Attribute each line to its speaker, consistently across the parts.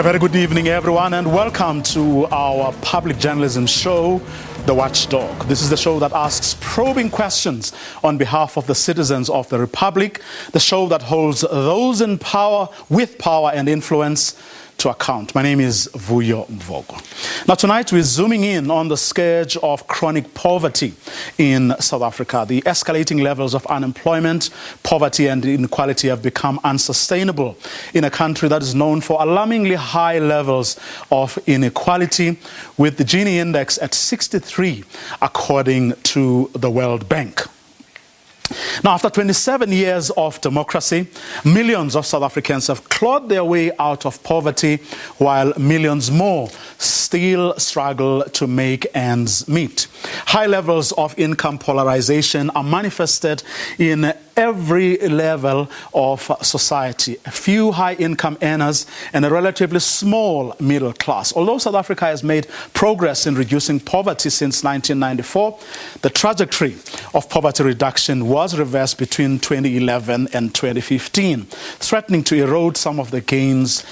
Speaker 1: A very good evening, everyone, and welcome to our public journalism show, The Watchdog. This is the show that asks probing questions on behalf of the citizens of the Republic, the show that holds those in power, with power and influence, to account. My name is Vuyo Mvogo. Now tonight we're zooming in on the scourge of chronic poverty in South Africa. The escalating levels of unemployment, poverty and inequality have become unsustainable in a country that is known for alarmingly high levels of inequality, with the Gini index at 63 according to the World Bank. Now, after 27 years of democracy, millions of South Africans have clawed their way out of poverty, while millions more still struggle to make ends meet. High levels of income polarization are manifested in every level of society. A few high-income earners and a relatively small middle class. Although South Africa has made progress in reducing poverty since 1994, the trajectory of poverty reduction was reversed between 2011 and 2015, threatening to erode some of the gains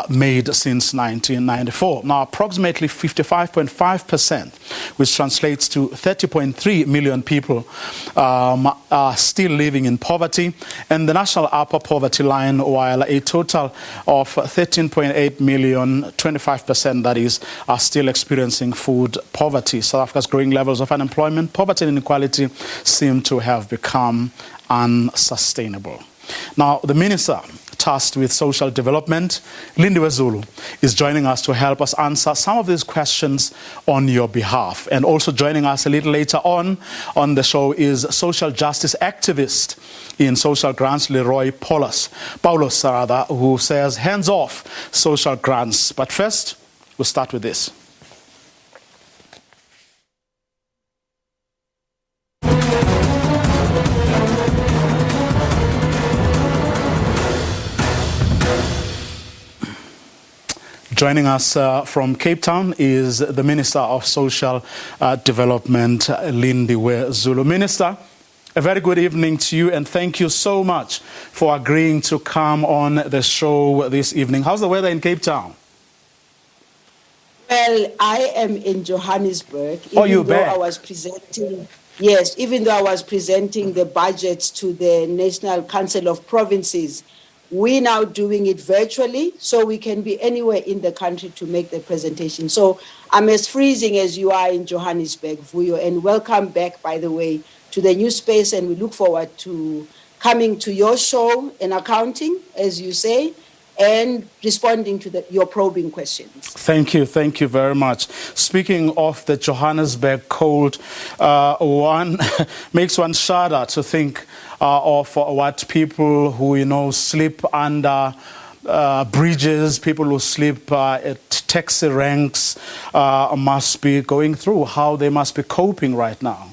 Speaker 1: made since 1994. Now, approximately 55.5%, which translates to 30.3 million people, are still living in poverty, and the national upper poverty line, while a total of 13.8 million, 25% that is, are still experiencing food poverty. South Africa's growing levels of unemployment, poverty and inequality seem to have become unsustainable. Now, the Minister tasked with social development, Lindiwe Zulu, is joining us to help us answer some of these questions on your behalf. And also joining us a little later on the show is social justice activist in social grants, Leroy Paulos, who says hands off social grants. But first, we'll start with this. Joining us from Cape Town is the Minister of Social Development, Lindiwe Zulu. Minister, a very good evening to you, and thank you so much for agreeing to come on the show this evening. How's the weather in Cape Town?
Speaker 2: Well, I am in Johannesburg.
Speaker 1: You're back.
Speaker 2: Even though I was presenting the budgets to the National Council of Provinces, we're now doing it virtually, so we can be anywhere in the country to make the presentation. So I'm as freezing as you are in Johannesburg, Vuyo, and welcome back, by the way, to the new space, and we look forward to coming to your show and accounting, as you say, and responding to your probing questions.
Speaker 1: Thank you very much. Speaking of the Johannesburg cold, one makes one shudder to think of what people who, sleep under bridges, people who sleep at taxi ranks must be going through, how they must be coping right now.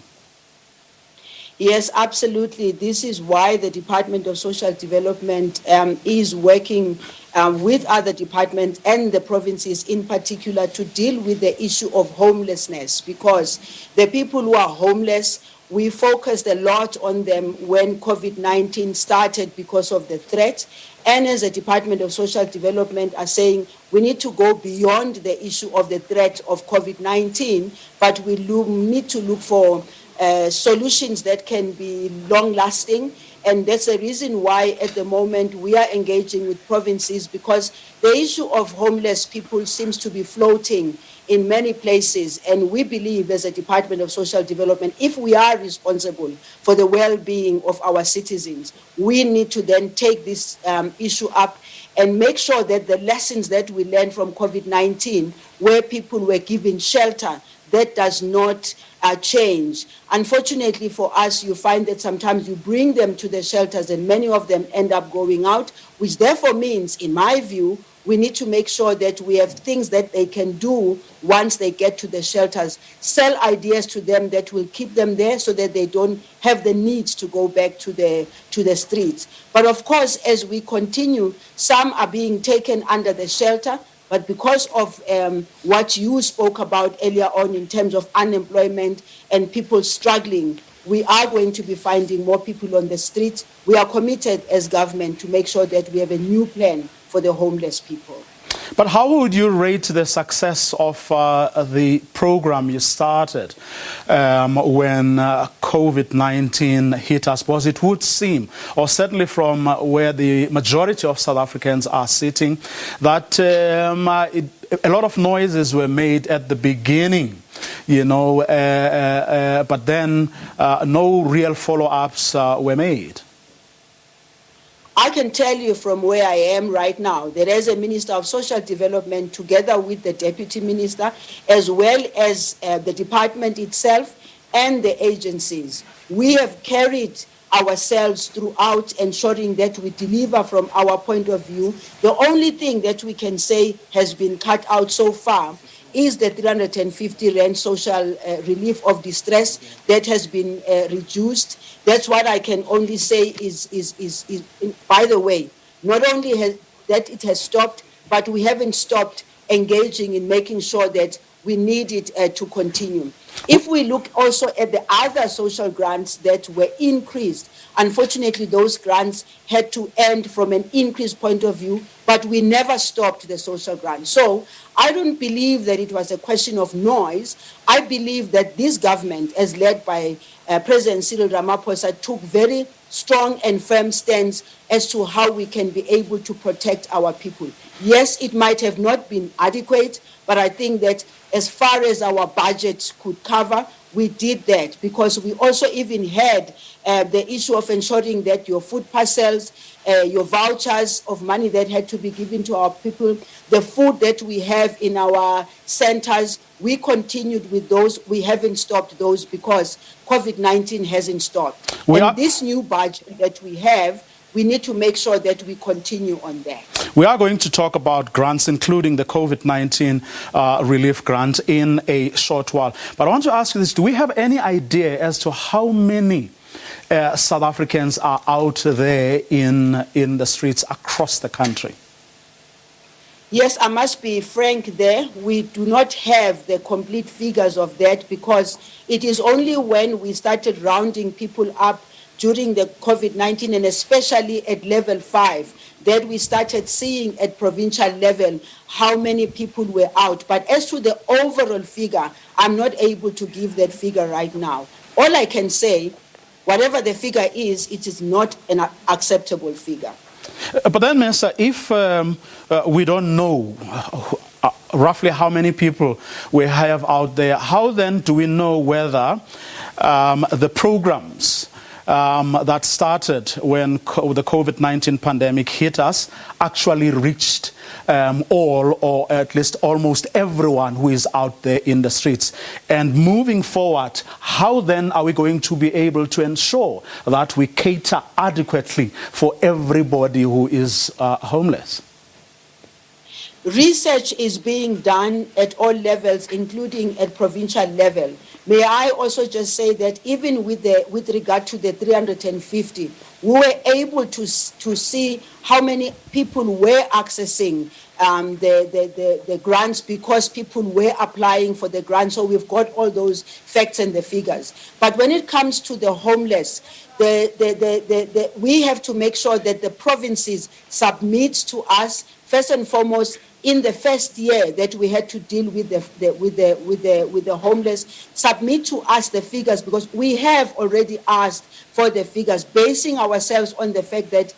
Speaker 2: Yes, absolutely. This is why the Department of Social Development is working with other departments and the provinces in particular to deal with the issue of homelessness, because the people who are homeless, we focused a lot on them when COVID-19 started because of the threat. And as a Department of Social Development are saying, we need to go beyond the issue of the threat of COVID-19, but we need to look for solutions that can be long-lasting. And that's the reason why at the moment we are engaging with provinces, because the issue of homeless people seems to be floating in many places. And we believe as a Department of Social Development, if we are responsible for the well-being of our citizens, we need to then take this issue up and make sure that the lessons that we learned from COVID-19, where people were given shelter, that does not change. Unfortunately for us, you find that sometimes you bring them to the shelters and many of them end up going out, which therefore means, in my view, we need to make sure that we have things that they can do once they get to the shelters, sell ideas to them that will keep them there so that they don't have the need to go back to the streets. But of course, as we continue, some are being taken under the shelter. But because of what you spoke about earlier on in terms of unemployment and people struggling, we are going to be finding more people on the streets. We are committed as government to make sure that we have a new plan for the homeless people.
Speaker 1: But how would you rate the success of the program you started when COVID-19 hit us? Because it would seem, or certainly from where the majority of South Africans are sitting, that a lot of noises were made at the beginning, you know, but then no real follow-ups were made.
Speaker 2: I can tell you from where I am right now that as a Minister of Social Development, together with the Deputy Minister, as well as the department itself and the agencies, we have carried ourselves throughout ensuring that we deliver from our point of view. The only thing that we can say has been cut out so far is the 350 rand social relief of distress that has been reduced. That's what I can only say is by the way, not only that it has stopped, but we haven't stopped engaging in making sure that we need it to continue. If we look also at the other social grants that were increased, unfortunately those grants had to end from an increased point of view, but we never stopped the social grants. So I don't believe that it was a question of noise. I believe that this government, as led by President Cyril Ramaphosa, took very strong and firm stance as to how we can be able to protect our people. Yes, it might have not been adequate, but I think that as far as our budget could cover, we did that, because we also even had the issue of ensuring that your food parcels, your vouchers of money that had to be given to our people, the food that we have in our centers, we continued with those. We haven't stopped those because COVID-19 hasn't stopped. And this new budget that we have, we need to make sure that we continue on that.
Speaker 1: We are going to talk about grants, including the COVID-19 relief grant, in a short while. But I want to ask you this. Do we have any idea as to how many South Africans are out there in the streets across the country?
Speaker 2: Yes, I must be frank there. We do not have the complete figures of that, because it is only when we started rounding people up during the COVID-19, and especially at level 5, that we started seeing at provincial level how many people were out. But as to the overall figure, I'm not able to give that figure right now. All I can say, whatever the figure is, it is not an acceptable figure.
Speaker 1: But then, Minister, if we don't know roughly how many people we have out there, how then do we know whether the programs that started when the COVID-19 pandemic hit us actually reached all, or at least almost everyone who is out there in the streets? And moving forward, how then are we going to be able to ensure that we cater adequately for everybody who is homeless?
Speaker 2: Research is being done at all levels, including at provincial level. May I also just say that even with regard to the 350, we were able to see how many people were accessing the grants, because people were applying for the grants. So we've got all those facts and the figures. But when it comes to the homeless, we have to make sure that the provinces submit to us, first and foremost, in the first year that we had to deal with the homeless, submit to us the figures, because we have already asked for the figures, basing ourselves on the fact that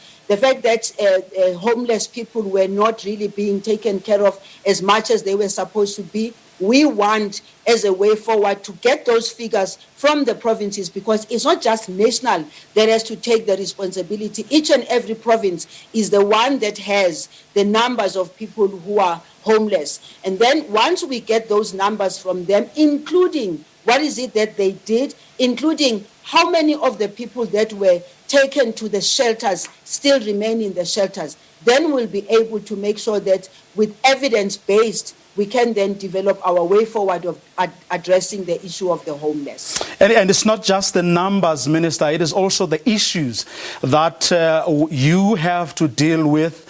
Speaker 2: homeless people were not really being taken care of as much as they were supposed to be. We want, as a way forward, to get those figures from the provinces, because it's not just national that has to take the responsibility. Each and every province is the one that has the numbers of people who are homeless. And then once we get those numbers from them, including what is it that they did, including how many of the people that were taken to the shelters still remain in the shelters, then we'll be able to make sure that with evidence-based, we can then develop our way forward of addressing the issue of the homeless.
Speaker 1: And it's not just the numbers, Minister, it is also the issues that you have to deal with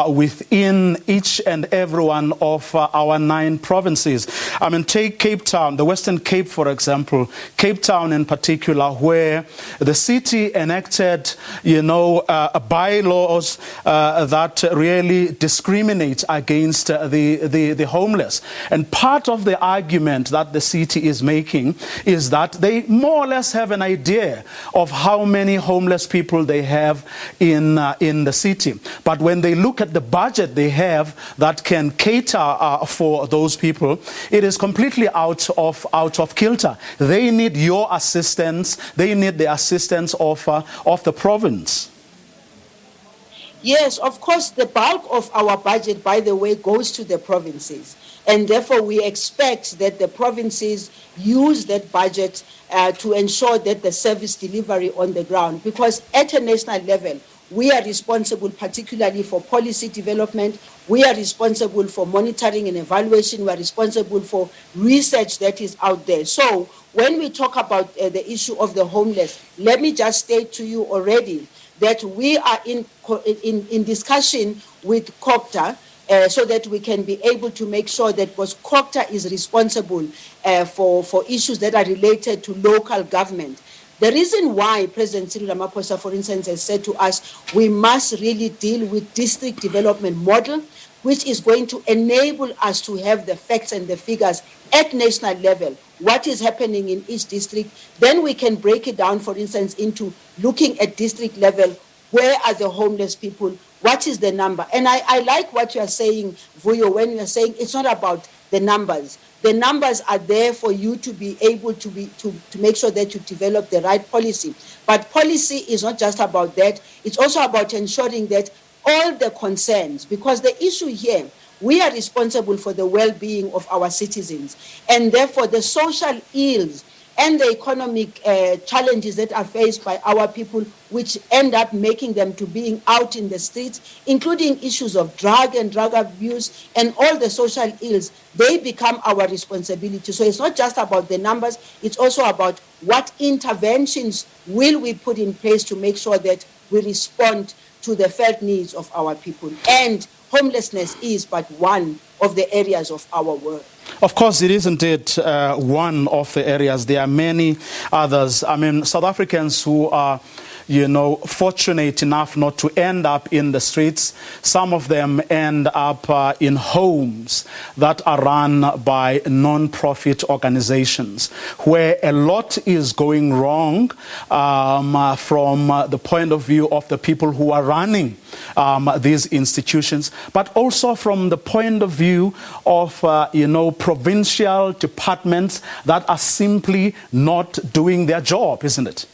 Speaker 1: within each and every one of our 9 provinces. I mean, take Cape Town, the Western Cape, for example, Cape Town in particular, where the city enacted, bylaws that really discriminate against the homeless. And part of the argument that the city is making is that they more or less have an idea of how many homeless people they have in the city. But when they look at the budget they have that can cater for those people, it is completely out of kilter. They need your assistance. They need the assistance of the province.
Speaker 2: Yes, of course, the bulk of our budget, by the way, goes to the provinces. And therefore, we expect that the provinces use that budget to ensure that the service delivery on the ground. Because at a national level, we are responsible particularly for policy development. We are responsible for monitoring and evaluation. We are responsible for research that is out there. So when we talk about the issue of the homeless, let me just state to you already that we are in discussion with COGTA so that we can be able to make sure that because COGTA is responsible for issues that are related to local government. The reason why President Cyril Ramaphosa, for instance, has said to us, we must really deal with district development model, which is going to enable us to have the facts and the figures at national level, what is happening in each district. Then we can break it down, for instance, into looking at district level, where are the homeless people, what is the number? And I like what you are saying, Vuyo, when you are saying it's not about the numbers. The numbers are there for you to be able to make sure that you develop the right policy. But policy is not just about that. It's also about ensuring that all the concerns, because the issue here, we are responsible for the well-being of our citizens. And therefore, the social ills and the economic challenges that are faced by our people, which end up making them to being out in the streets, including issues of drug and drug abuse and all the social ills, they become our responsibility. So it's not just about the numbers, it's also about what interventions will we put in place to make sure that we respond to the felt needs of our people. And homelessness is but one of the areas of our work.
Speaker 1: Of course, it is indeed one of the areas. There are many others. I mean, South Africans who are, fortunate enough not to end up in the streets. Some of them end up in homes that are run by non-profit organizations, where a lot is going wrong from the point of view of the people who are running these institutions, but also from the point of view of, provincial departments that are simply not doing their job, isn't it?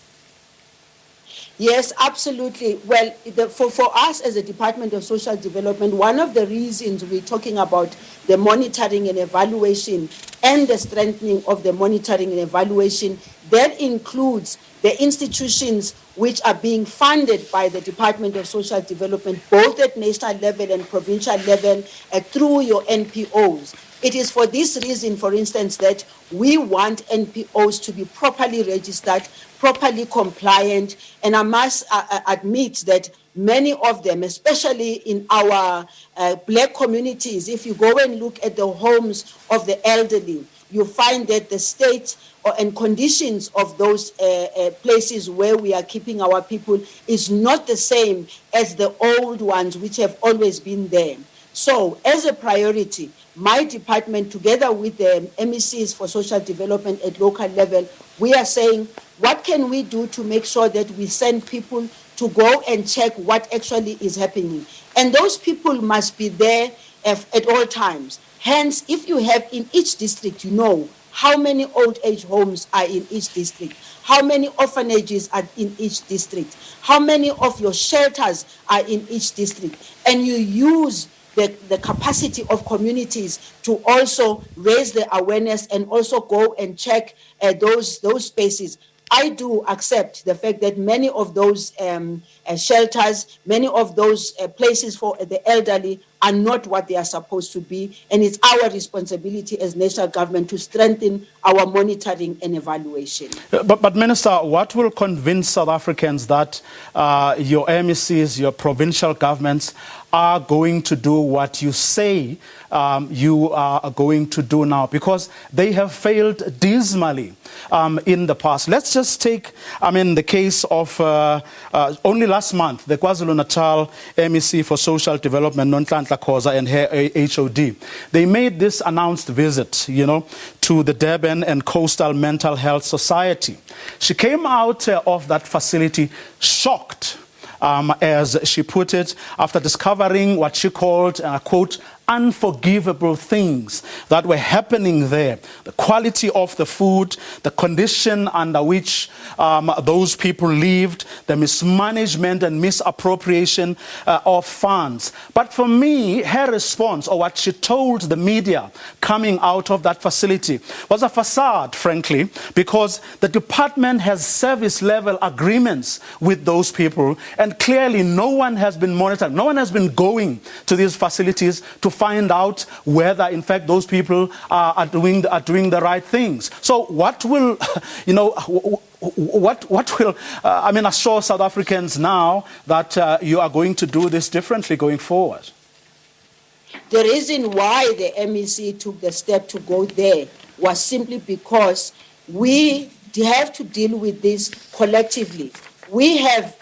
Speaker 2: Yes, absolutely. Well, for us as a Department of Social Development, one of the reasons we're talking about the monitoring and evaluation and the strengthening of the monitoring and evaluation, that includes the institutions which are being funded by the Department of Social Development, both at national level and provincial level, through your NPOs. It is for this reason, for instance, that we want NPOs to be properly registered, properly compliant, and I must admit that many of them, especially in our Black communities, if you go and look at the homes of the elderly, you find that the state and conditions of those places where we are keeping our people is not the same as the old ones which have always been there. So, as a priority, my department, together with the MECs for social development at local level, we are saying, what can we do to make sure that we send people to go and check what actually is happening? And those people must be there at all times. Hence, if you have in each district, how many old age homes are in each district, how many orphanages are in each district, how many of your shelters are in each district, and you use the capacity of communities to also raise the awareness and also go and check those spaces. I do accept the fact that many of those shelters, many of those places for the elderly are not what they are supposed to be. And it's our responsibility as national government to strengthen our monitoring and evaluation.
Speaker 1: But Minister, what will convince South Africans that your MECs, your provincial governments, are going to do what you say you are going to do now? Because they have failed dismally in the past. Let's just take, the case of only last month, the KwaZulu-Natal MEC for Social Development, Nonhlanhla Khoza, and her HOD. They made this announced visit, to the Durban and Coastal Mental Health Society. She came out of that facility shocked, as she put it, after discovering what she called, quote, unforgivable things that were happening there. The quality of the food, the condition under which those people lived, the mismanagement and misappropriation of funds. But for me, her response, or what she told the media coming out of that facility, was a facade, frankly, because the department has service-level agreements with those people, and clearly no one has been monitored, no one has been going to these facilities to find out whether, in fact, those people are doing the right things. So, what will, what will, assure South Africans now that you are going to do this differently going forward?
Speaker 2: The reason why the MEC took the step to go there was simply because we have to deal with this collectively. We have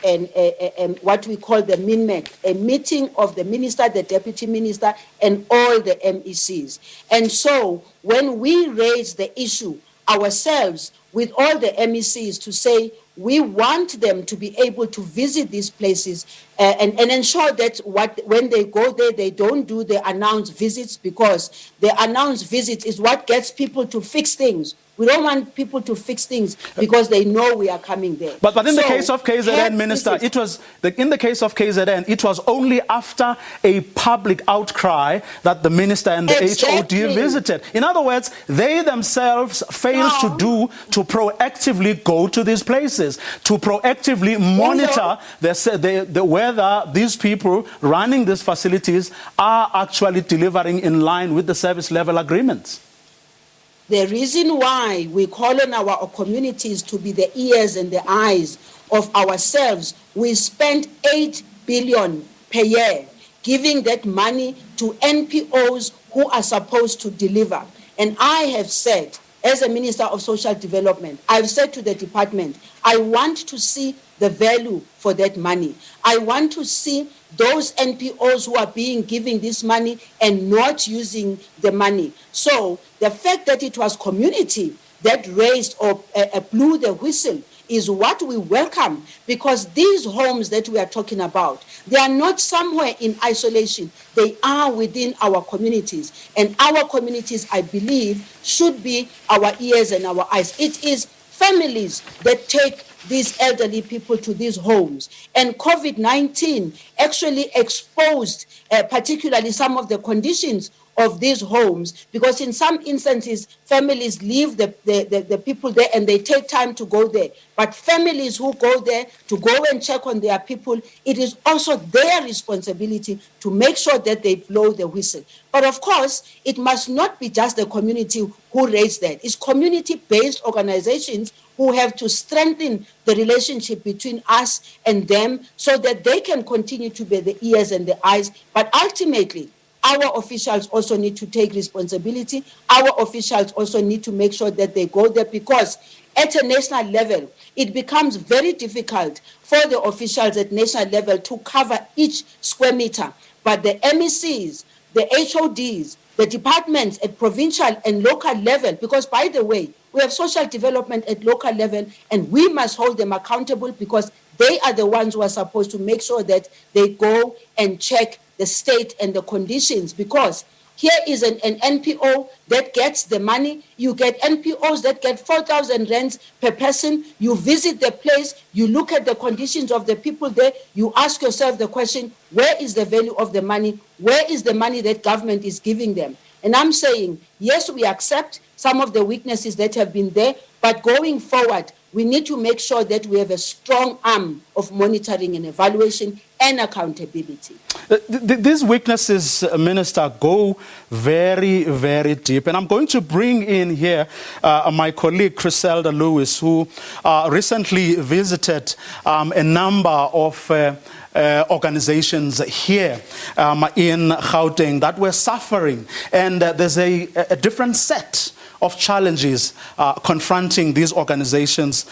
Speaker 2: what we call the MEC, a meeting of the minister, the deputy minister, and all the MECs. And so when we raise the issue ourselves with all the MECs to say we want them to be able to visit these places and ensure that when they go there, they don't do the announced visits, because the announced visits is what gets people to fix things. We don't want people to fix things because they know we are coming there.
Speaker 1: But in the case of KZN, Minister, in the case of KZN, it was only after a public outcry that the minister and the HOD visited. In other words, they themselves failed to proactively go to these places, to proactively monitor whether these people running these facilities are actually delivering in line with the service level agreements.
Speaker 2: The reason why we call on our communities to be the ears and the eyes of ourselves, we spend 8 billion per year giving that money to NPOs who are supposed to deliver. And I have said, as a Minister of Social Development, I've said to the department, I want to see the value for that money. I want to see those NPOs who are giving this money and not using the money. So the fact that it was community that raised or blew the whistle is what we welcome, because these homes that we are talking about, they are not somewhere in isolation. They are within our communities. And our communities, I believe, should be our ears and our eyes. It is families that take these elderly people to these homes. And COVID-19 actually exposed particularly some of the conditions of these homes, because in some instances, families leave the people there and they take time to go there. But families who go there to go and check on their people, it is also their responsibility to make sure that they blow the whistle. But of course, it must not be just the community who raised that. It's community-based organizations who have to strengthen the relationship between us and them so that they can continue to be the ears and the eyes. But ultimately, our officials also need to take responsibility. Our officials also need to make sure that they go there, because at a national level, it becomes very difficult for the officials at national level to cover each square meter. But the MECs, the HODs, the departments at provincial and local level, because by the way, we have social development at local level and we must hold them accountable, because they are the ones who are supposed to make sure that they go and check the state and the conditions, because here is an NPO that gets the money. You get NPOs that get 4,000 rands per person. You visit the place, you look at the conditions of the people there, you ask yourself the question, where is the value of the money? Where is the money that government is giving them? And I'm saying, yes, we accept some of the weaknesses that have been there, but going forward, we need to make sure that we have a strong arm of monitoring and evaluation and accountability.
Speaker 1: These weaknesses, Minister, go very, very deep. And I'm going to bring in here my colleague, Griselda Lewis, who recently visited a number of organizations here in Gauteng that were suffering. And there's a different set of challenges confronting these organizations,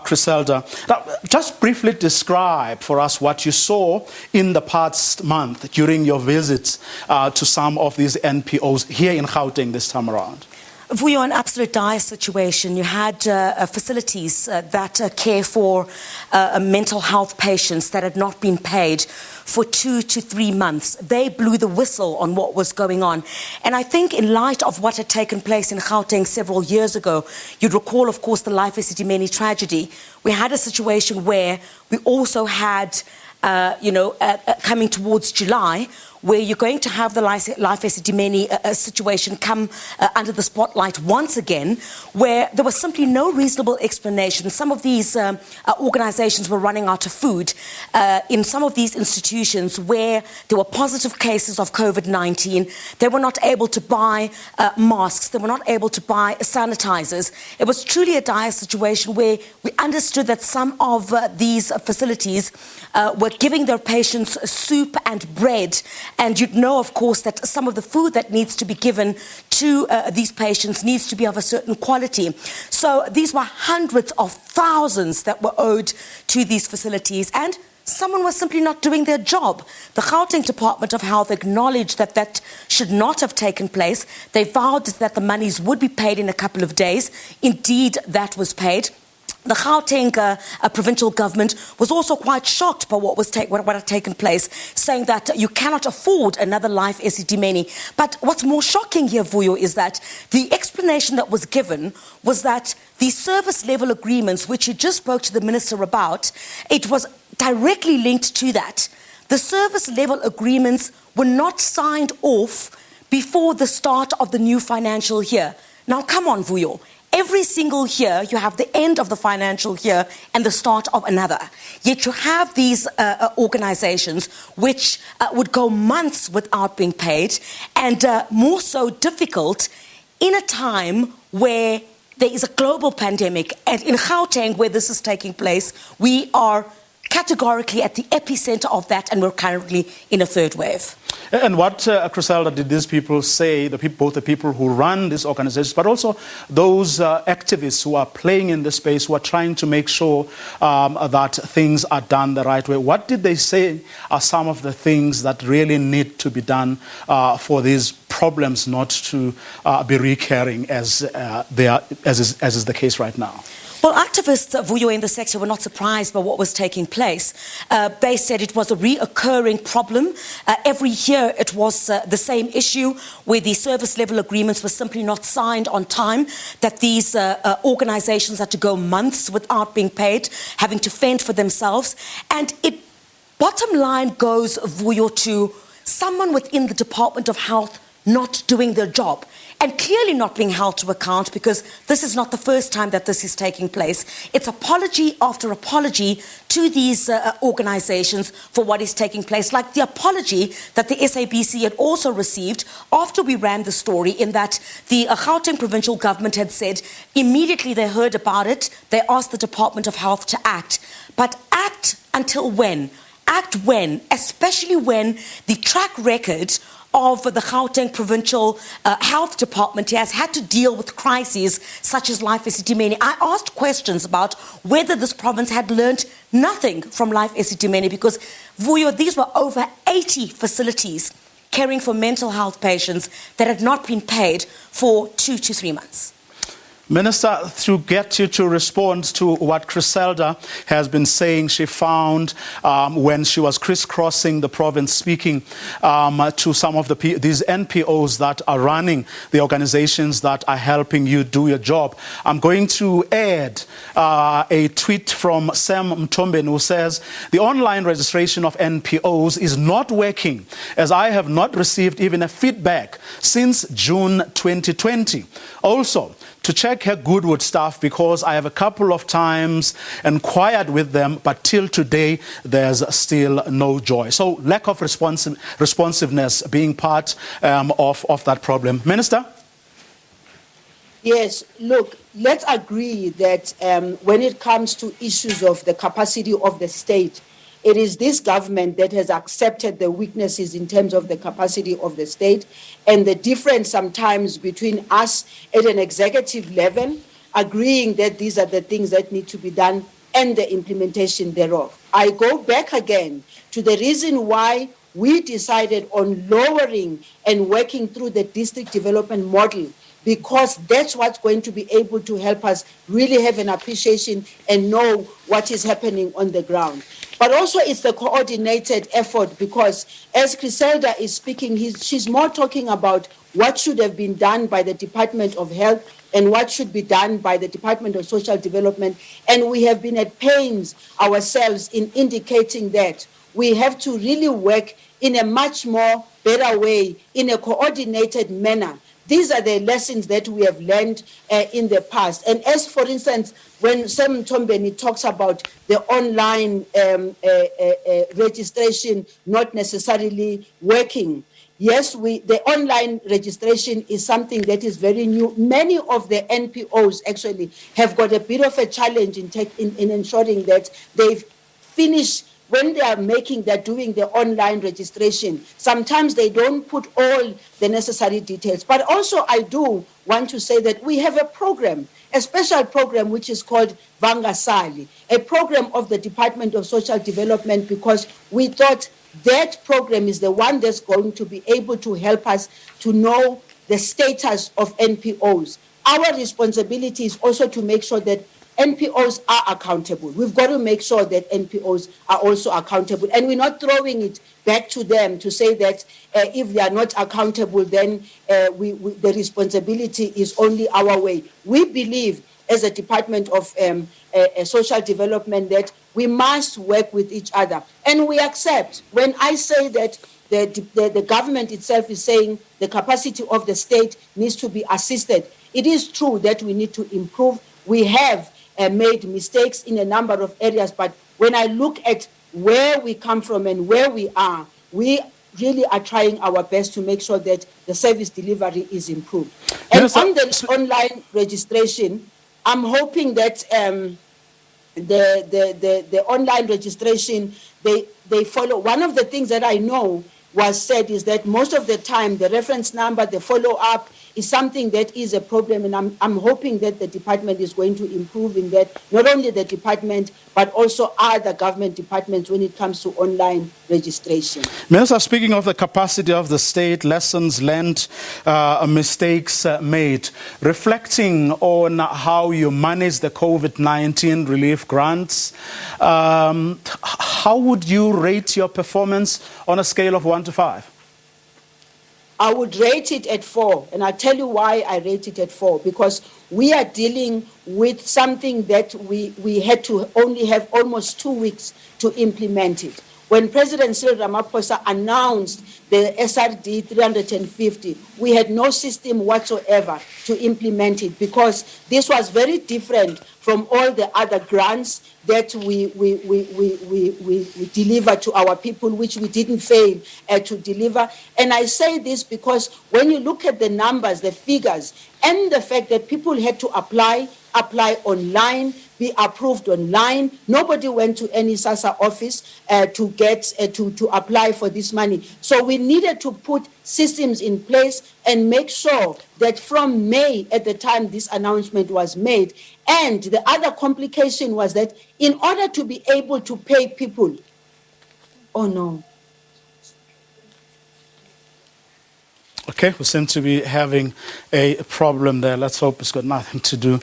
Speaker 1: Griselda. Now, just briefly describe for us what you saw in the past month during your visits to some of these NPOs here in Gauteng this time around.
Speaker 3: Vuyo, an absolute dire situation. You had facilities that care for mental health patients that had not been paid for 2 to 3 months. They blew the whistle on what was going on. And I think in light of what had taken place in Gauteng several years ago, you'd recall, of course, the Life Esidimeni tragedy. We had a situation where we also had, coming towards July, where you're going to have the Life Esidimeni situation come under the spotlight once again, where there was simply no reasonable explanation. Some of these organizations were running out of food in some of these institutions where there were positive cases of COVID-19. They were not able to buy masks. They were not able to buy sanitizers. It was truly a dire situation where we understood that some of these facilities were giving their patients soup and bread. And you'd know, of course, that some of the food that needs to be given to these patients needs to be of a certain quality. So these were hundreds of thousands that were owed to these facilities, and someone was simply not doing their job. The Gauteng Department of Health acknowledged that that should not have taken place. They vowed that the monies would be paid in a couple of days. Indeed, that was paid. The Gauteng provincial government was also quite shocked by what had taken place, saying that you cannot afford another Life Esidimeni. But what's more shocking here, Vuyo, is that the explanation that was given was that the service level agreements, which you just spoke to the minister about, it was directly linked to that. The service level agreements were not signed off before the start of the new financial year. Now, come on, Vuyo. Every single year, you have the end of the financial year and the start of another. Yet you have these organizations which would go months without being paid, and more so difficult in a time where there is a global pandemic. And in Gauteng, where this is taking place, we are categorically at the epicenter of that, and we're currently in a third wave.
Speaker 1: And what, Griselda, did these people say, both the people who run these organizations, but also those activists who are playing in the space, who are trying to make sure that things are done the right way? What did they say are some of the things that really need to be done for these problems not to be recurring as is the case right now?
Speaker 3: Well, activists, Vuyo, in the sector were not surprised by what was taking place. They said it was a reoccurring problem. Every year it was the same issue where the service level agreements were simply not signed on time, that these organizations had to go months without being paid, having to fend for themselves. And it, bottom line goes, Vuyo, to someone within the Department of Health not doing their job, and clearly not being held to account, because this is not the first time that this is taking place. It's apology after apology to these organizations for what is taking place, like the apology that the SABC had also received after we ran the story, in that the Gauteng provincial government had said immediately they heard about it, they asked the Department of Health to act. But act until when? Act when? Especially when the track record of the Gauteng Provincial Health Department has had to deal with crises such as Life Esidimeni. I asked questions about whether this province had learned nothing from Life Esidimeni, because, Vuyo, these were over 80 facilities caring for mental health patients that had not been paid for 2 to 3 months.
Speaker 1: Minister, to get you to respond to what Griselda has been saying, she found when she was crisscrossing the province, speaking to some of these NPOs that are running the organizations that are helping you do your job. I'm going to add a tweet from Sam Mtomben, who says, the online registration of NPOs is not working, as I have not received even a feedback since June 2020. Also, to check her Goodwood staff because I have a couple of times inquired with them, but till today there's still no joy. So lack of responsiveness being part of that problem. Minister?
Speaker 2: Yes, look, let's agree that when it comes to issues of the capacity of the state, it is this government that has accepted the weaknesses in terms of the capacity of the state and the difference sometimes between us at an executive level, agreeing that these are the things that need to be done and the implementation thereof. I go back again to the reason why we decided on lowering and working through the district development model, because that's what's going to be able to help us really have an appreciation and know what is happening on the ground. But also it's the coordinated effort, because as Griselda is speaking, she's more talking about what should have been done by the Department of Health and what should be done by the Department of Social Development. And we have been at pains ourselves in indicating that we have to really work in a much more better way, in a coordinated manner. These are the lessons that we have learned in the past. And as, for instance, when Sam Tombeni talks about the online registration not necessarily working, yes, the online registration is something that is very new. Many of the NPOs actually have got a bit of a challenge in ensuring that they've finished. When they're doing the online registration, sometimes they don't put all the necessary details. But also I do want to say that we have a program, a special program which is called Vangasali, a program of the Department of Social Development, because we thought that program is the one that's going to be able to help us to know the status of NPOs. Our responsibility is also to make sure that NPOs are accountable. We've got to make sure that NPOs are also accountable. And we're not throwing it back to them to say that if they are not accountable, then the responsibility is only our way. We believe, as a Department of Social Development, that we must work with each other. And we accept, when I say that the government itself is saying the capacity of the state needs to be assisted, it is true that we need to improve. We have made mistakes in a number of areas, but when I look at where we come from and where we are, we really are trying our best to make sure that the service delivery is improved. And on the online registration, I'm hoping that the online registration, they follow. One of the things that I know was said is that most of the time the reference number, the follow-up, is something that is a problem, and I'm hoping that the department is going to improve in that, not only the department, but also other government departments when it comes to online registration.
Speaker 1: Minister, speaking of the capacity of the state, lessons learned, mistakes made, reflecting on how you manage the COVID-19 relief grants, how would you rate your performance on a scale of 1 to 5?
Speaker 2: I would rate it at 4, and I'll tell you why I rate it at 4, because we are dealing with something that we had to only have almost 2 weeks to implement it. When President Cyril Ramaphosa announced the SRD 350, we had no system whatsoever to implement it, because this was very different from all the other grants that we deliver to our people, which we didn't fail to deliver. And I say this because when you look at the numbers, the figures, and the fact that people had to apply online, be approved online. Nobody went to any SASSA office to get to apply for this money. So we needed to put systems in place and make sure that from May, at the time this announcement was made, and the other complication was that in order to be able to pay people, oh no.
Speaker 1: Okay, we seem to be having a problem there. Let's hope it's got nothing to do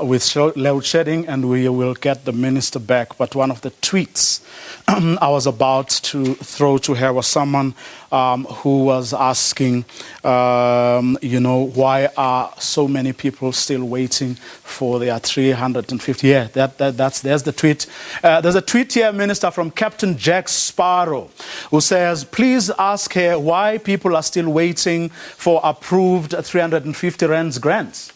Speaker 1: with load shedding, and we will get the minister back. But one of the tweets I was about to throw to her was someone who was asking, why are so many people still waiting for their 350? Yeah, there's the tweet. There's a tweet here, Minister, from Captain Jack Sparrow, who says, please ask her why people are still waiting for approved 350 rands grants.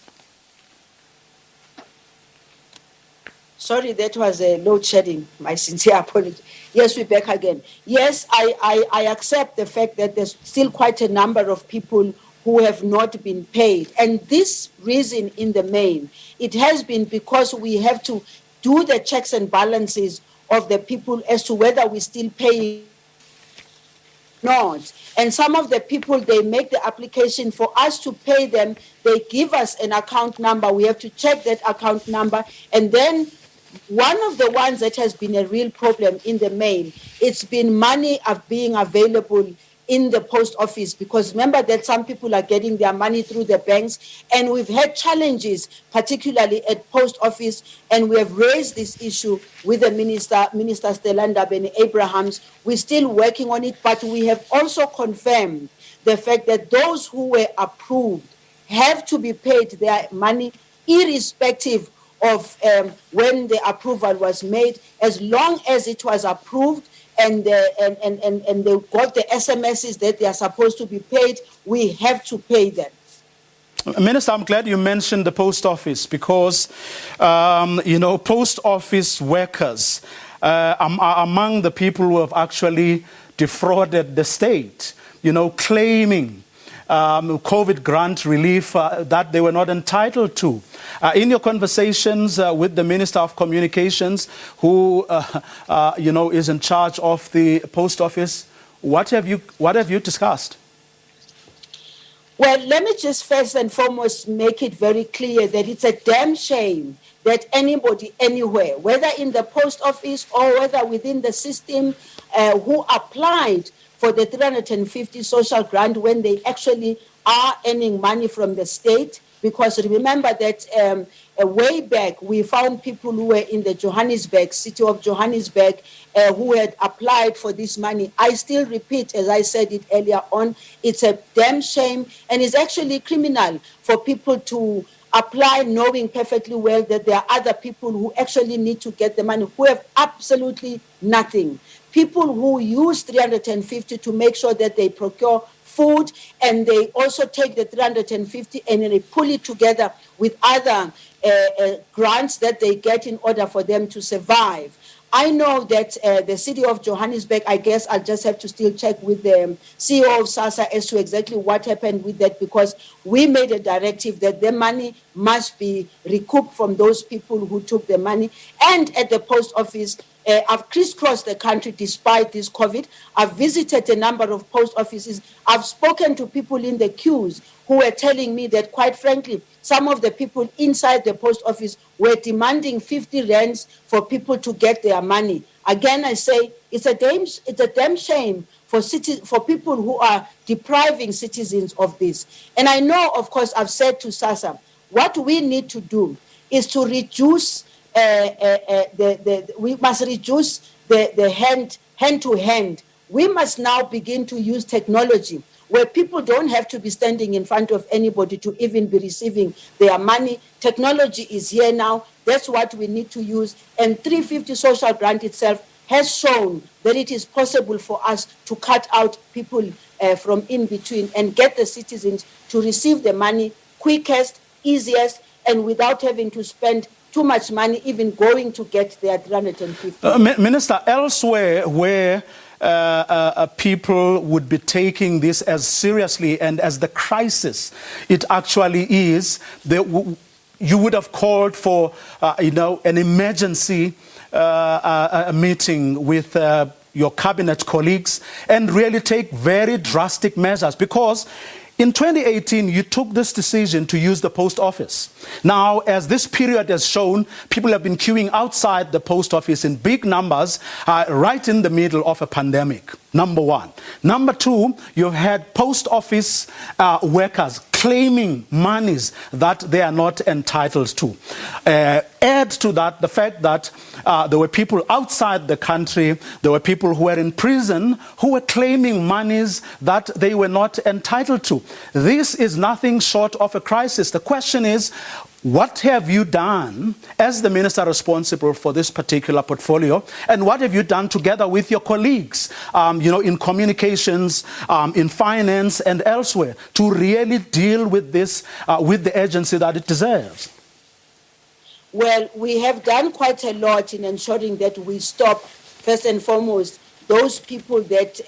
Speaker 2: Sorry, that was a load shedding. My sincere apology. Yes, we're back again. Yes, I accept the fact that there's still quite a number of people who have not been paid. And this reason in the main, it has been because we have to do the checks and balances of the people as to whether we still pay not. And some of the people, they make the application for us to pay them. They give us an account number. We have to check that account number. And then one of the ones that has been a real problem in the main, it's been money of being available in the post office, because remember that some people are getting their money through the banks, and we've had challenges, particularly at post office, and we have raised this issue with the Minister Stella Ndabeni-Abrahams. We're still working on it, but we have also confirmed the fact that those who were approved have to be paid their money, irrespective of when the approval was made, as long as it was approved and they got the SMSs that they are supposed to be paid, we have to pay them.
Speaker 1: Minister, I'm glad you mentioned the post office because, post office workers are among the people who have actually defrauded the state, claiming COVID grant relief that they were not entitled to. In your conversations with the Minister of Communications, who is in charge of the post office, what have you discussed?
Speaker 2: Well, let me just first and foremost make it very clear that it's a damn shame that anybody anywhere, whether in the post office or whether within the system, who applied for the 350 social grant when they actually are earning money from the state. Because remember that way back, we found people who were in the city of Johannesburg, who had applied for this money. I still repeat, as I said it earlier on, it's a damn shame, and it's actually criminal for people to apply knowing perfectly well that there are other people who actually need to get the money, who have absolutely nothing. People who use 350 to make sure that they procure food, and they also take the 350 and they pull it together with other grants that they get in order for them to survive. I know that the city of Johannesburg, I guess I'll just have to still check with the CEO of SASSA as to exactly what happened with that, because we made a directive that the money must be recouped from those people who took the money. And at the post office, I've crisscrossed the country despite this COVID. I've visited a number of post offices. I've spoken to people in the queues who were telling me that, quite frankly, some of the people inside the post office were demanding 50 rands for people to get their money. Again, I say it's a damn shame for people who are depriving citizens of this. And I know, of course, I've said to SASSA, what we need to do is to reduce we must reduce the hand to hand. We must now begin to use technology where people don't have to be standing in front of anybody to even be receiving their money. Technology is here now. That's what we need to use. And 350 social grant itself has shown that it is possible for us to cut out people from in between and get the citizens to receive the money quickest, easiest, and without having to spend too much money even going to get their 350.
Speaker 1: Minister, elsewhere where people would be taking this as seriously and as the crisis it actually is, you would have called for an emergency meeting with your cabinet colleagues and really take very drastic measures, because in 2018, you took this decision to use the post office. Now, as this period has shown, people have been queuing outside the post office in big numbers, right in the middle of a pandemic, number one. Number two, you've had post office workers claiming monies that they are not entitled to. Add to that the fact that there were people outside the country, there were people who were in prison who were claiming monies that they were not entitled to. This is nothing short of a crisis. The question is, what have you done as the minister responsible for this particular portfolio, and what have you done together with your colleagues, in communications, in finance and elsewhere, to really deal with this with the urgency that it deserves?
Speaker 2: Well, we have done quite a lot in ensuring that we stop, first and foremost, those people that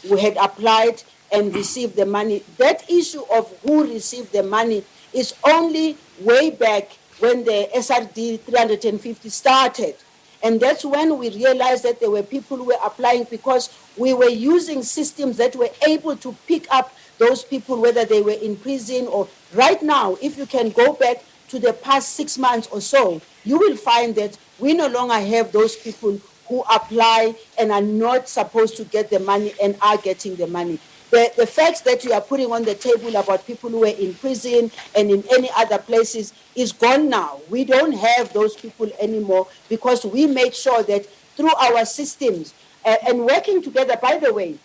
Speaker 2: who had applied and received the money. That issue of who received the money is only way back when the SRD 350 started. And that's when we realized that there were people who were applying because we were using systems that were able to pick up those people, whether they were in prison or right now. If you can go back to the past 6 months or so, you will find that we no longer have those people who apply and are not supposed to get the money and are getting the money. The facts that you are putting on the table about people who are in prison and in any other places is gone now. We don't have those people anymore because we made sure that through our systems and working together, by the way,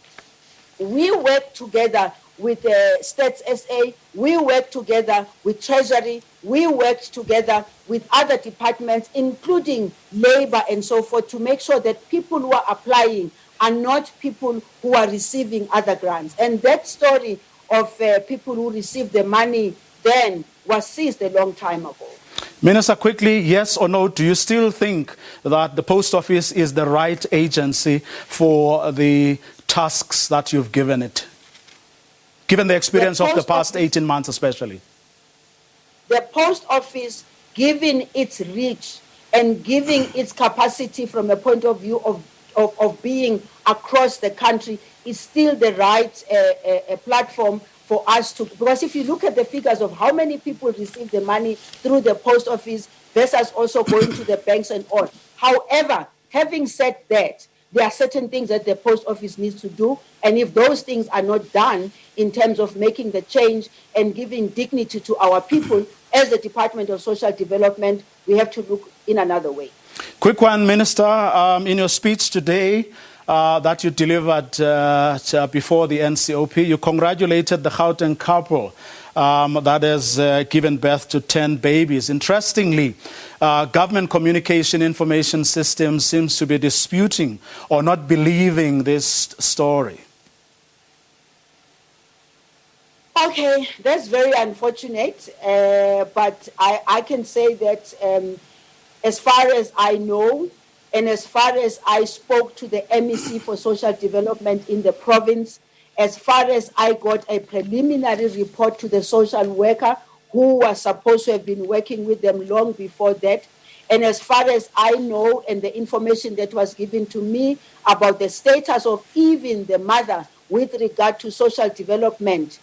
Speaker 2: we work together with Stats SA, we work together with Treasury, we worked together with other departments, including labor and so forth, to make sure that people who are applying are not people who are receiving other grants. And that story of people who received the money then was seized a long time ago.
Speaker 1: Minister, quickly, yes or no, do you still think that the Post Office is the right agency for the tasks that you've given it? Given the experience of the past 18 months especially.
Speaker 2: The Post Office, given its reach and giving its capacity from a point of view of being across the country, is still the right platform for us to, because if you look at the figures of how many people receive the money through the Post Office versus also going to the banks and all. However, having said that, there are certain things that the Post Office needs to do, and if those things are not done in terms of making the change and giving dignity to our people, as the Department of Social Development, we have to look in another way.
Speaker 1: Quick one, Minister. In your speech today that you delivered before the NCOP, you congratulated the Gauteng couple that has given birth to 10 babies. Interestingly, government communication information system seems to be disputing or not believing this story.
Speaker 2: Okay, that's very unfortunate, but I can say that as far as I know, and as far as I spoke to the MEC for social development in the province, as far as I got a preliminary report to the social worker who was supposed to have been working with them long before that, and as far as I know and the information that was given to me about the status of even the mother with regard to social development,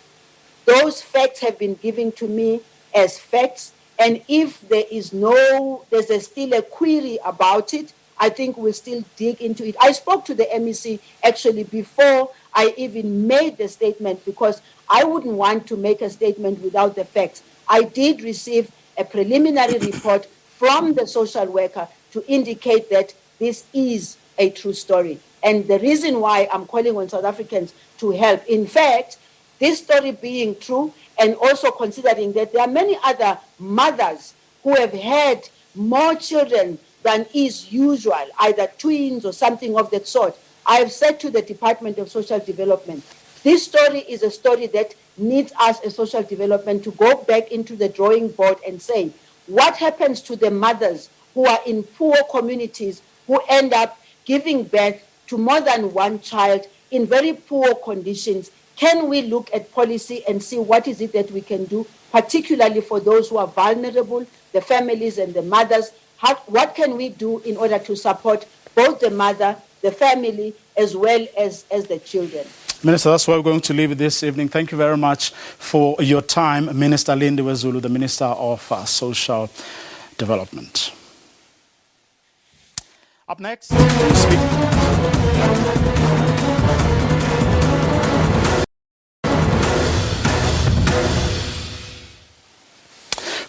Speaker 2: those facts have been given to me as facts. And if there's still a query about it, I think we'll still dig into it. I spoke to the MEC actually before I even made the statement because I wouldn't want to make a statement without the facts. I did receive a preliminary report from the social worker to indicate that this is a true story. And the reason why I'm calling on South Africans to help, in fact, this story being true, and also considering that there are many other mothers who have had more children than is usual, either twins or something of that sort. I have said to the Department of Social Development, this story is a story that needs us as social development to go back into the drawing board and say, what happens to the mothers who are in poor communities who end up giving birth to more than one child in very poor conditions? Can we look at policy and see what is it that we can do, particularly for those who are vulnerable, the families and the mothers? What can we do in order to support both the mother, the family, as well as the children?
Speaker 1: Minister, that's why we're going to leave it this evening. Thank you very much for your time, Minister Lindiwe Zulu, the Minister of Social Development. Up next,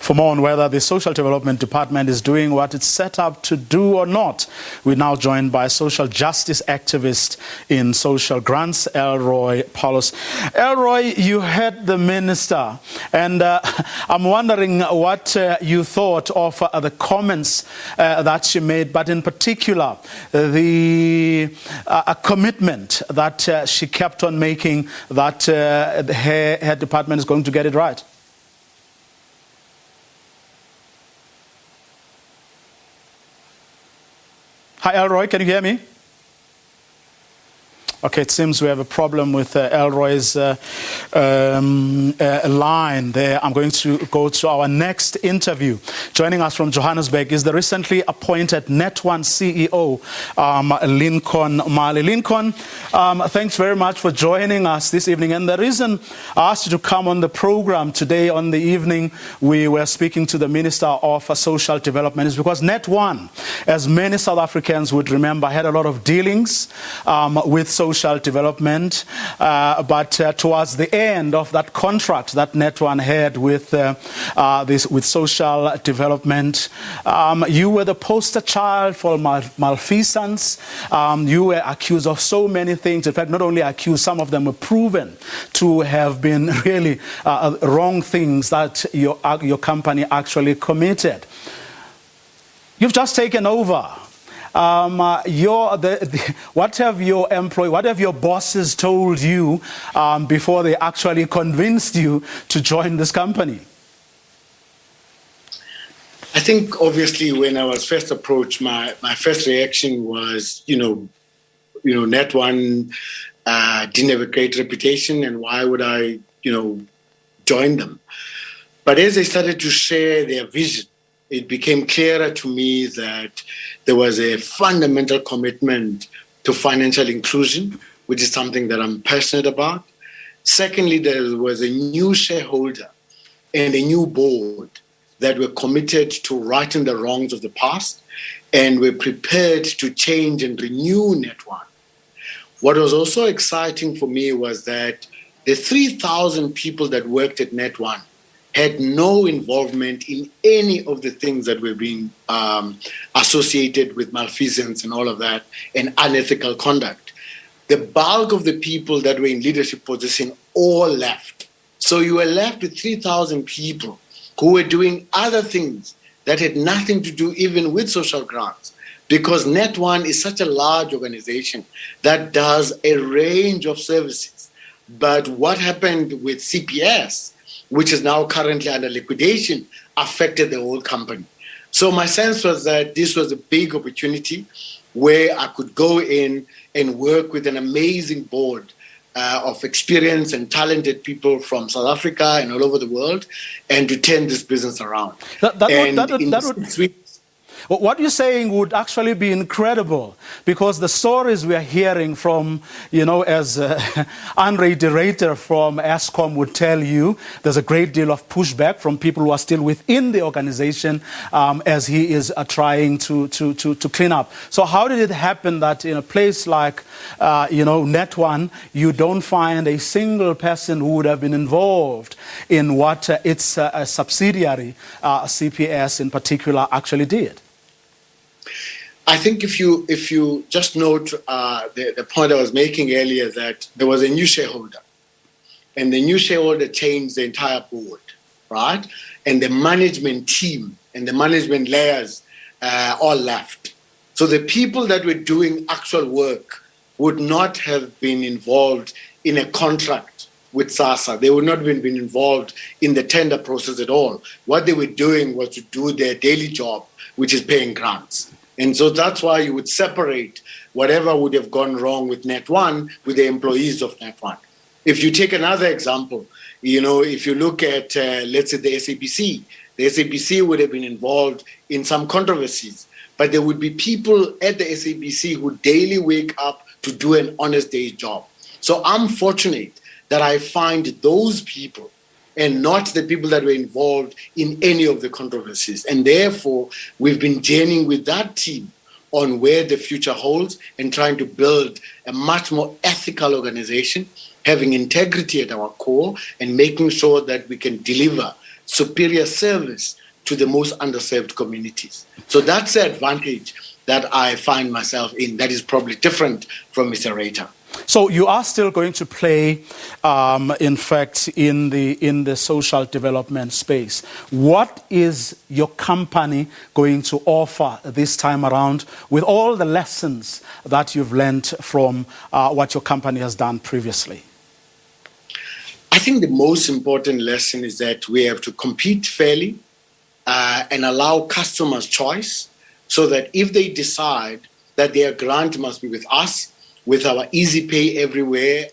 Speaker 1: For more on whether the Social Development Department is doing what it's set up to do or not, we're now joined by social justice activist in social grants, Elroy Paulus. Elroy, you heard the minister, and I'm wondering what you thought of the comments that she made, but in particular, the commitment that she kept on making that her department is going to get it right. Hi, Elroy, can you hear me? Okay, it seems we have a problem with Elroy's line there. I'm going to go to our next interview. Joining us from Johannesburg is the recently appointed Net1 CEO, Lincoln Mali. Lincoln, thanks very much for joining us this evening. And the reason I asked you to come on the program today on the evening, we were speaking to the Minister of Social Development, is because Net1, as many South Africans would remember, had a lot of dealings with social development, but towards the end of that contract that Net1 had with with social development, you were the poster child for malfeasance. You were accused of so many things. In fact, not only accused, some of them were proven to have been really wrong things that your company actually committed. You've just taken over. What have your bosses told you before they actually convinced you to join this company?
Speaker 4: I think obviously when I was first approached, my first reaction was, Net1 didn't have a great reputation, and why would I, join them? But as they started to share their vision, it became clearer to me that there was a fundamental commitment to financial inclusion, which is something that I'm passionate about. Secondly, there was a new shareholder and a new board that were committed to righting the wrongs of the past and were prepared to change and renew Net1. What was also exciting for me was that the 3,000 people that worked at Net1 had no involvement in any of the things that were being associated with malfeasance and all of that, and unethical conduct. The bulk of the people that were in leadership position all left. So you were left with 3,000 people who were doing other things that had nothing to do even with social grants, because Net1 is such a large organization that does a range of services. But what happened with CPS, which is now currently under liquidation, affected the whole company. So my sense was that this was a big opportunity where I could go in and work with an amazing board of experienced and talented people from South Africa and all over the world, and to turn this business around.
Speaker 1: What you're saying would actually be incredible, because the stories we are hearing from, as Andre de Ruyter from Eskom would tell you, there's a great deal of pushback from people who are still within the organization as he is trying to clean up. So how did it happen that in a place like, Net1, you don't find a single person who would have been involved in what its subsidiary, CPS in particular, actually did?
Speaker 4: I think if you just note the point I was making earlier, that there was a new shareholder, and the new shareholder changed the entire board, right? And the management team and the management layers all left. So the people that were doing actual work would not have been involved in a contract with SASSA. They would not have been involved in the tender process at all. What they were doing was to do their daily job, which is paying grants. And so that's why you would separate whatever would have gone wrong with Net1 with the employees of Net1. If you take another example, if you look at, let's say, the SABC would have been involved in some controversies, but there would be people at the SABC who daily wake up to do an honest day's job. So I'm fortunate that I find those people and not the people that were involved in any of the controversies. And therefore, we've been journeying with that team on where the future holds and trying to build a much more ethical organization, having integrity at our core, and making sure that we can deliver superior service to the most underserved communities. So that's the advantage that I find myself in that is probably different from Mr. Ruyter.
Speaker 1: So you are still going to play, in fact, in the social development space. What is your company going to offer this time around with all the lessons that you've learned from what your company has done previously?
Speaker 4: I think the most important lesson is that we have to compete fairly and allow customers choice, so that if they decide that their grant must be with us, with our Easy Pay Everywhere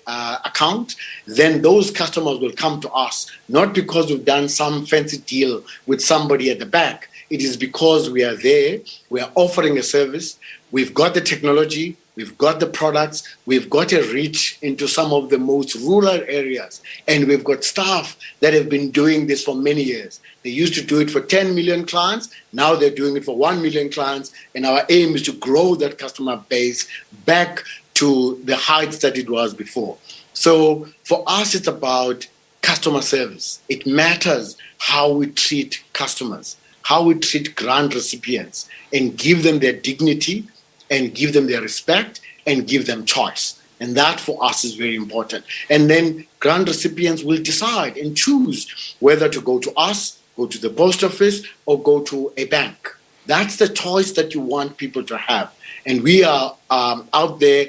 Speaker 4: account, then those customers will come to us, not because we've done some fancy deal with somebody at the back. It is because we are there, we are offering a service, we've got the technology, we've got the products, we've got a reach into some of the most rural areas, and we've got staff that have been doing this for many years. They used to do it for 10 million clients, now they're doing it for 1 million clients, and our aim is to grow that customer base back to the heights that it was before. So for us, it's about customer service. It matters how we treat customers, how we treat grant recipients, and give them their dignity, and give them their respect, and give them choice. And that for us is very important. And then grant recipients will decide and choose whether to go to us, go to the post office, or go to a bank. That's the choice that you want people to have. And we are out there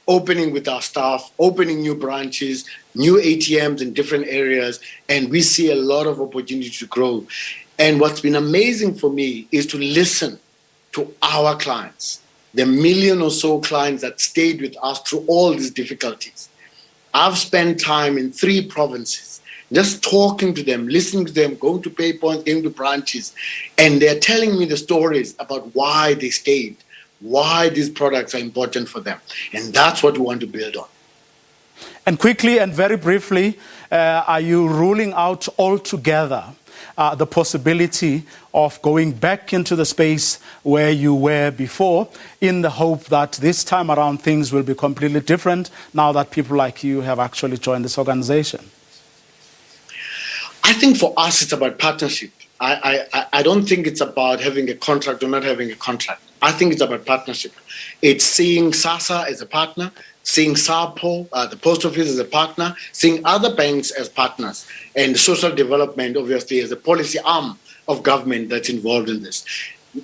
Speaker 4: opening with our staff, opening new branches, new ATMs in different areas, and we see a lot of opportunity to grow. And what's been amazing for me is to listen to our clients, the million or so clients that stayed with us through all these difficulties. I've spent time in 3 provinces, just talking to them, listening to them, going to pay points, going to branches, and they're telling me the stories about why they stayed, why these products are important for them. And that's what we want to build on.
Speaker 1: And quickly and very briefly, are you ruling out altogether the possibility of going back into the space where you were before, in the hope that this time around things will be completely different now that people like you have actually joined this organization?
Speaker 4: I think for us, it's about partnership. I don't think it's about having a contract or not having a contract. I think it's about partnership. It's seeing SASSA as a partner, seeing SAPO, the post office as a partner, seeing other banks as partners, and social development, obviously, as a policy arm of government that's involved in this.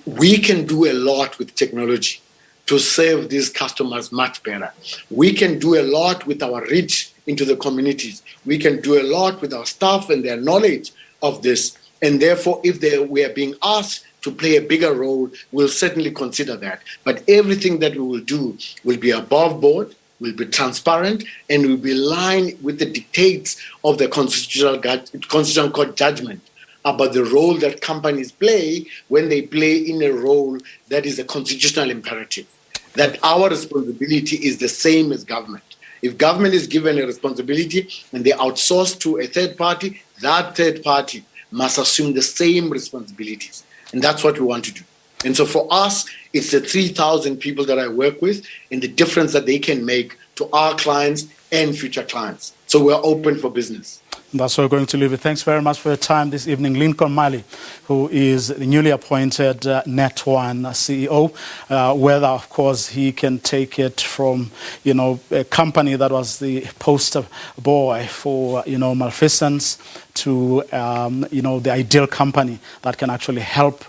Speaker 4: We can do a lot with technology to serve these customers much better. We can do a lot with our reach into the communities. We can do a lot with our staff and their knowledge of this. And therefore, if we are being asked to play a bigger role, we'll certainly consider that. But everything that we will do will be above board, will be transparent, and will be in line with the dictates of the Constitutional Court judgment about the role that companies play when they play in a role that is a constitutional imperative. That our responsibility is the same as government. If government is given a responsibility and they outsource to a third party, that third party must assume the same responsibilities. And that's what we want to do. And so for us, it's the 3,000 people that I work with and the difference that they can make to our clients and future clients. So we're open for business.
Speaker 1: That's where we're going to leave it. Thanks very much for your time this evening. Lincoln Mali, who is the newly appointed Net1 CEO, whether, of course, he can take it from, a company that was the poster boy for, malfeasance to, the ideal company that can actually help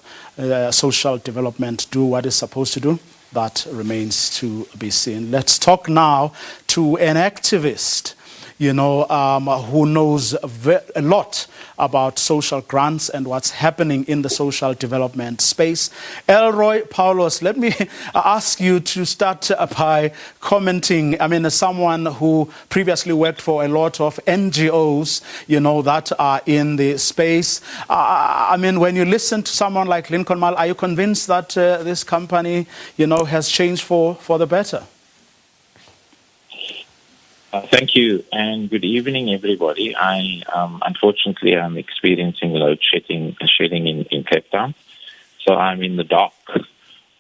Speaker 1: social development do what it's supposed to do. That remains to be seen. Let's talk now to an activist who knows a lot about social grants and what's happening in the social development space. Elroy Paulos, let me ask you to start by commenting. As someone who previously worked for a lot of NGOs, that are in the space. When you listen to someone like Lincoln Mal, are you convinced that this company, has changed for the better?
Speaker 5: Thank you, and good evening, everybody. Unfortunately, I'm experiencing load shedding in Cape Town, so I'm in the dark.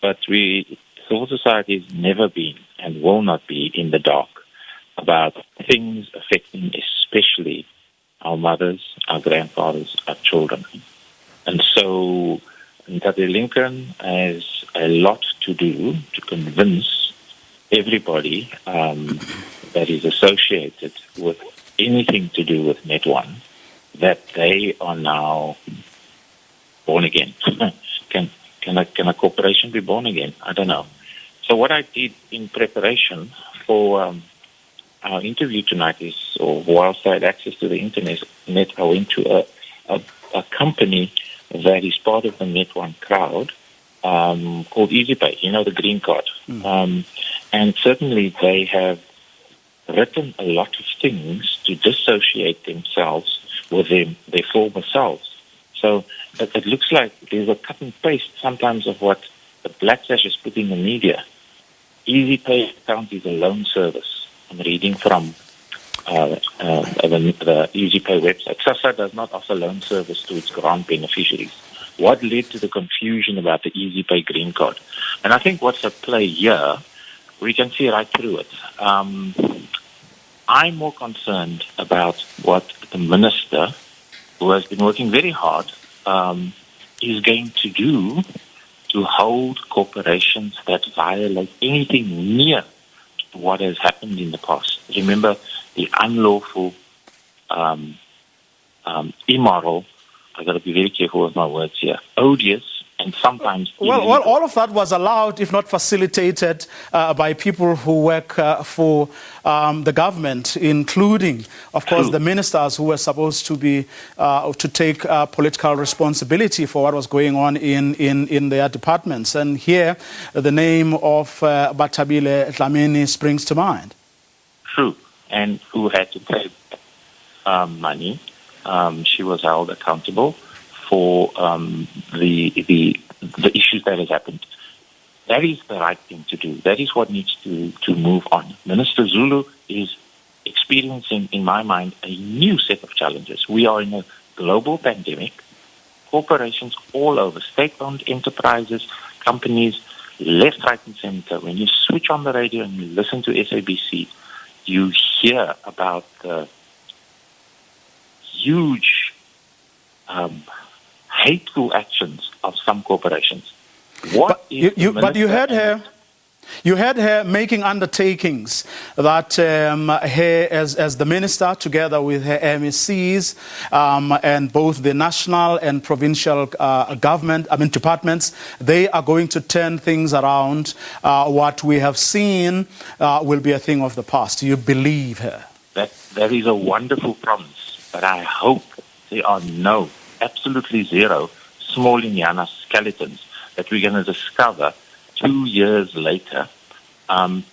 Speaker 5: But civil society has never been and will not be in the dark about things affecting especially our mothers, our grandfathers, our children. And so Ntate Lincoln has a lot to do to convince everybody that is associated with anything to do with Net1 that they are now born again. Can a corporation be born again? I don't know. So what I did in preparation for our interview tonight is, or whilst I had access to the internet, I went to a company that is part of the Net1 crowd, called EasyPay, the green card. And certainly they have written a lot of things to dissociate themselves with their former selves. So it looks like there's a cut and paste sometimes of what the Black Sash is putting in the media. EasyPay account is a loan service. I'm reading from the EasyPay website. SASSA does not offer loan service to its grant beneficiaries. What led to the confusion about the EasyPay green card? And I think what's at play here, we can see right through it. I'm more concerned about what the minister, who has been working very hard, is going to do to hold corporations that violate anything near what has happened in the past. Remember, the unlawful, immoral, I've got to be very careful with my words here, odious, and sometimes
Speaker 1: well, all of that was allowed, if not facilitated, by people who work for the government, including, of course, the ministers who were supposed to be to take political responsibility for what was going on in their departments. And here, the name of Bathabile Dlamini springs to mind.
Speaker 5: True, and who had to pay money. She was held accountable for the issues that has happened. That is the right thing to do. That is what needs to move on. Minister Zulu is experiencing, in my mind, a new set of challenges. We are in a global pandemic. Corporations all over, state-owned enterprises, companies, left, right, and center. When you switch on the radio and you listen to SABC, you hear about the huge hateful actions of some corporations.
Speaker 1: But you heard her making undertakings that her as the minister, together with her MECs and both the national and provincial departments, they are going to turn things around. What we have seen will be a thing of the past. Do you believe her?
Speaker 5: That is a wonderful promise, but I hope there are absolutely zero small Indiana skeletons that we're going to discover 2 years later. When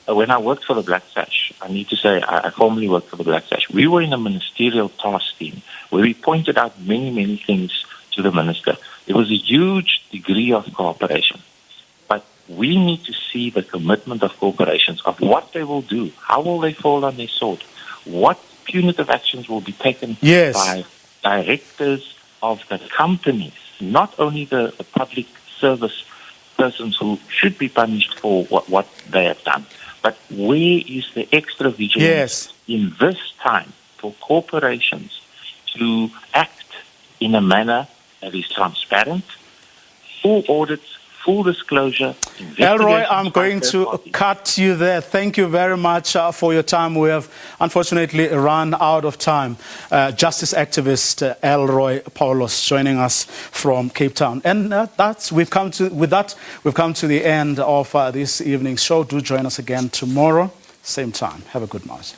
Speaker 5: I worked for the Black Sash, I need to say I formerly worked for the Black Sash. We were in a ministerial task team where we pointed out many, many things to the minister. There was a huge degree of cooperation. But we need to see the commitment of corporations of what they will do. How will they fall on their sword? What punitive actions will be taken by directors of the companies, not only the public service persons who should be punished for what they have done, but where is the extra vigilance in this time for corporations to act in a manner that is transparent, full audits, full disclosure.
Speaker 1: Elroy, I'm going to cut you there. Thank you very much for your time. We have unfortunately run out of time. Justice activist Elroy Paulos joining us from Cape Town. And we've come to the end of this evening's show. Do join us again tomorrow, same time. Have a good night.